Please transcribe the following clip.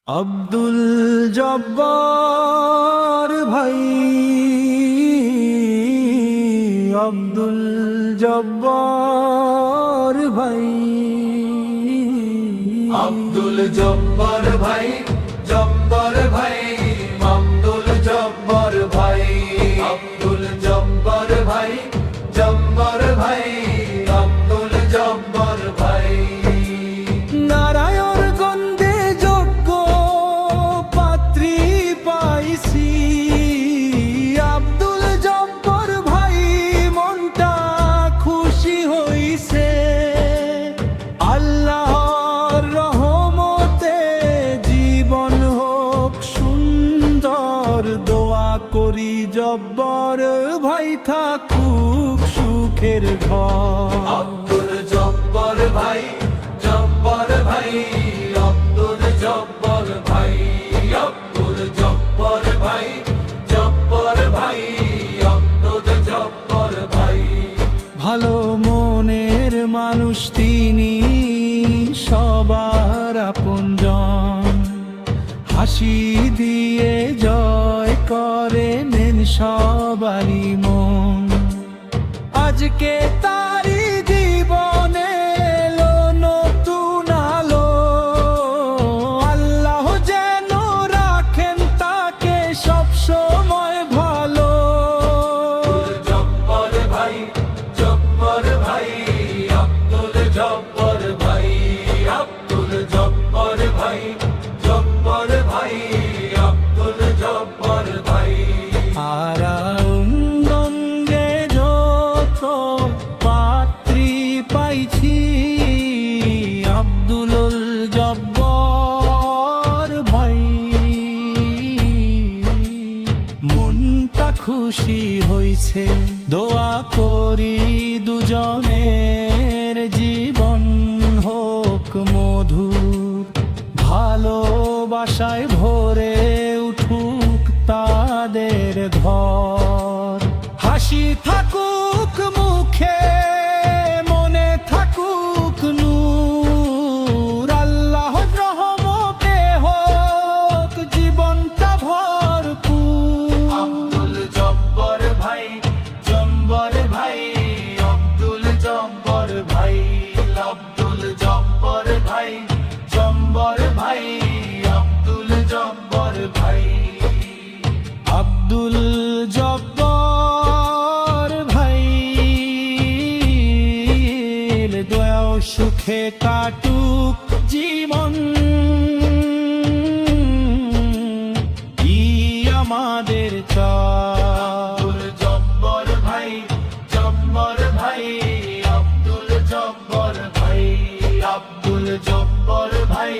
আব্দুল জব্বার ভাই, আব্দুল জব্বার ভাই, আব্দুল জব্বার ভাই, জব্বার ভাই, আব্দুল জব্বার ভাই, আব্দুল জব্বার ভাই, জব্বার ভাই, আব্দুল জব্বার ভাই। নারায়ণ গন্ধে যোগ্য পাত্রী পাইছি, আব্দুল জব্বার ভাই মনটা খুশি হইছে। আল্লাহর রহমতে জীবন হোক সুন্দর, দোয়া করি জব্বার ভাই থাকুক সুখের ঘর। আব্দুল জব্বার ভাই, জব্বার ভাই, আব্দুল জব্বার ভাই, আব্দুল জব্বার ভাই, জব্বার ভাই, আব্দুল জব্বার ভাই। ভালো মনের মানুষ তিনি, সবার আপনজন, হাসি দিয়ে জয় করে নেন সবারই মন। আজকে তারি জীবনে এলো নতুন আলো, আল্লাহ যেন রাখেন তাকে সব সময় ভালো। জব্বার ভাই, জব্বার ভাই, আব্দুল জব্বার ভাই, আব্দুল জব্বার ভাই, জব্বার ভাই, আব্দুল জব্বার ভাই। আরামগঞ্জে যত পাত্রী পাইছি, আব্দুল জব্বার ভাই মনটা খুশি হইছে। দোয়া করি দুজনের জীবন হোক মধুর, ভালোবাসায় ভরে উঠুক তাদের ঘর। হাসি থাকুক মুখে, মনে থাকুক নূর, আল্লাহর রহমতে হোক জীবনটা ভরপুর। আব্দুল জব্বার ভাই, জব্বার ভাই, আব্দুল জব্বার ভাই, আব্দুল জব্বার ভাই, জব্বার ভাই, আব্দুল জব্বার ভাই। আব্দুল জব্বার ভাই দয়া ও সুখে কাটুক জীবন, ই আমাদের চাই। আব্দুল জব্বার ভাই, জব্বার ভাই, আব্দুল জব্বার ভাই, আব্দুল জব্বার ভাই।